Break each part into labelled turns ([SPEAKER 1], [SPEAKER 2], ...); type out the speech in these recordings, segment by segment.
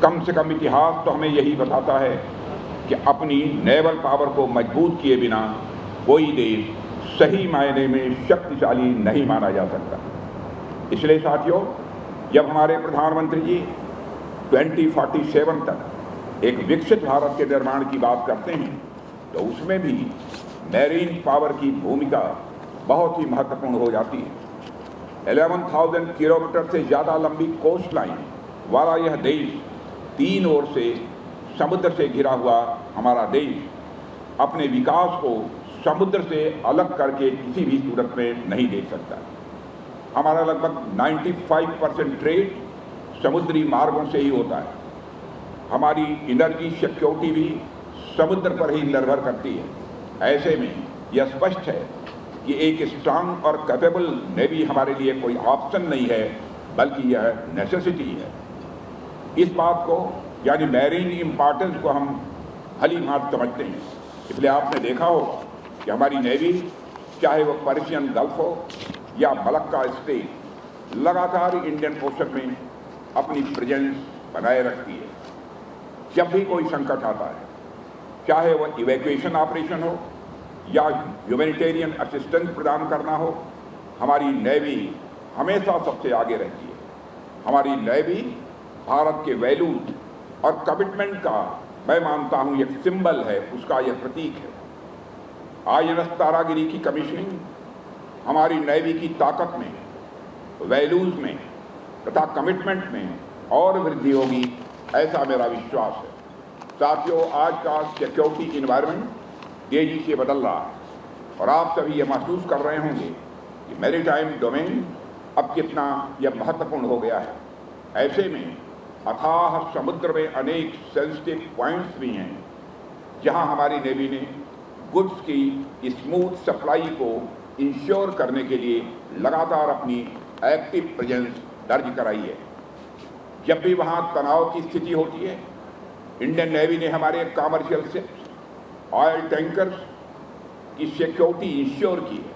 [SPEAKER 1] कम से कम इतिहास तो हमें यही बताता है कि अपनी नेवल पावर को मजबूत किए बिना कोई देश सही मायने में शक्तिशाली नहीं माना जा सकता। इसलिए साथियों, जब हमारे प्रधानमंत्री जी 2047 तक एक विकसित भारत के निर्माण की बात करते हैं तो उसमें भी मैरीन पावर की भूमिका बहुत ही महत्वपूर्ण हो जाती है। 11,000 किलोमीटर से ज़्यादा लंबी कोस्ट लाइन वाला यह देश, तीन ओर से समुद्र से घिरा हुआ हमारा देश, अपने विकास को समुद्र से अलग करके किसी भी सूरत में नहीं देख सकता। हमारा लगभग 95% ट्रेड समुद्री मार्गों से ही होता है। हमारी एनर्जी सिक्योरिटी भी समुद्र पर ही निर्भर करती है। ऐसे में यह स्पष्ट है कि एक स्ट्रांग और कैपेबल नेवी हमारे लिए कोई ऑप्शन नहीं है, बल्कि यह नेसेसिटी है। इस बात को यानी मैरीन इम्पोर्टेंस को हम भली भांति समझते हैं। इसलिए आपने देखा हो कि हमारी नेवी, चाहे वो पर्शियन गल्फ हो या मलक्का स्टेट, लगातार इंडियन ओशन में अपनी प्रेजेंस बनाए रखती है। जब भी कोई संकट आता है, चाहे वह इवैक्यूएशन ऑपरेशन हो या ह्यूमैनिटेरियन असिस्टेंस प्रदान करना हो, हमारी नेवी हमेशा सबसे आगे रहती है। हमारी नेवी भारत के वैल्यूज और कमिटमेंट का, मैं मानता हूँ, एक सिंबल है, उसका यह प्रतीक है। INS तारागिरी की कमीशनिंग हमारी नेवी की ताकत में, वैल्यूज में तथा कमिटमेंट में और वृद्धि होगी, ऐसा मेरा विश्वास है। साथियों, आज का सिक्योरिटी इन्वायरमेंट तेजी से बदल रहा है और आप सभी ये महसूस कर रहे होंगे कि मैरीटाइम डोमेन अब कितना यह महत्वपूर्ण हो गया है। ऐसे में अथाह समुद्र में अनेक सेंसिटिव पॉइंट्स भी हैं जहां हमारी नेवी ने गुड्स की स्मूथ सप्लाई को इंश्योर करने के लिए लगातार अपनी एक्टिव प्रेजेंस दर्ज कराई है। जब भी वहां तनाव की स्थिति होती है, इंडियन नेवी ने हमारे कमर्शियल शिप्स, ऑयल टैंकर्स की सिक्योरिटी इंश्योर की है।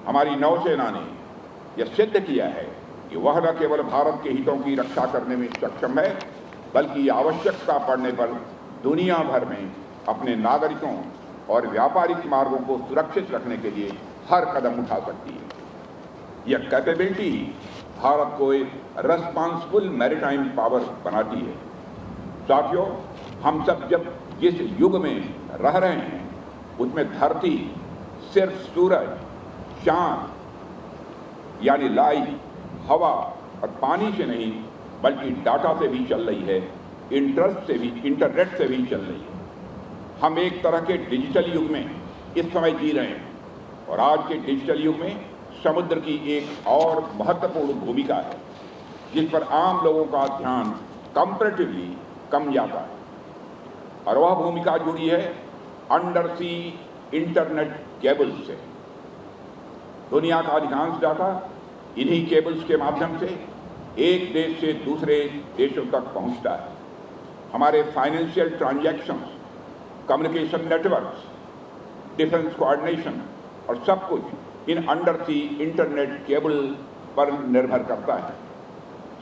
[SPEAKER 1] हमारी नौसेना ने यह सिद्ध किया है कि वह न केवल भारत के हितों की रक्षा करने में सक्षम है, बल्कि आवश्यकता पड़ने पर दुनिया भर में अपने नागरिकों और व्यापारिक मार्गों को सुरक्षित रखने के लिए हर कदम उठा सकती है। यह कैपेबिलिटी भारत को एक रेस्पॉन्सिबल मैरीटाइम पावर बनाती है। साथियों, हम सब जब जिस युग में रह रहे हैं, उसमें धरती सिर्फ सूरज, चांद यानी लाइट, हवा और पानी से नहीं, बल्कि डाटा से भी चल रही है, इंटरनेट से भी चल रही है। हम एक तरह के डिजिटल युग में इस समय जी रहे हैं और आज के डिजिटल युग में समुद्र की एक और महत्वपूर्ण भूमिका है, जिस पर आम लोगों का ध्यान कंपैरेटिवली कम जाता है, और वह भूमिका जुड़ी है अंडर सी इंटरनेट केबल्स से। दुनिया का अधिकांश डाटा इन्हीं केबल्स के माध्यम से एक देश से दूसरे देशों तक पहुंचता है। हमारे financial transactions, communication networks, defence coordination और सब कुछ इन अंडर सी इंटरनेट केबल पर निर्भर करता है।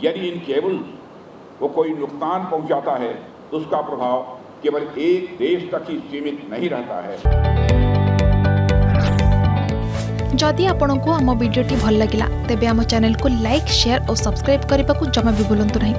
[SPEAKER 1] यदि इन केबल को कोई नुकसान पहुंचाता है तो उसका प्रभाव केवल एक देश तक ही सीमित नहीं रहता है।
[SPEAKER 2] जदि आपंक आम भिडी भल लगा तेब आम चैनल को लाइक, शेयर और सब्सक्राइब करने को जमा भी भूलु नहीं।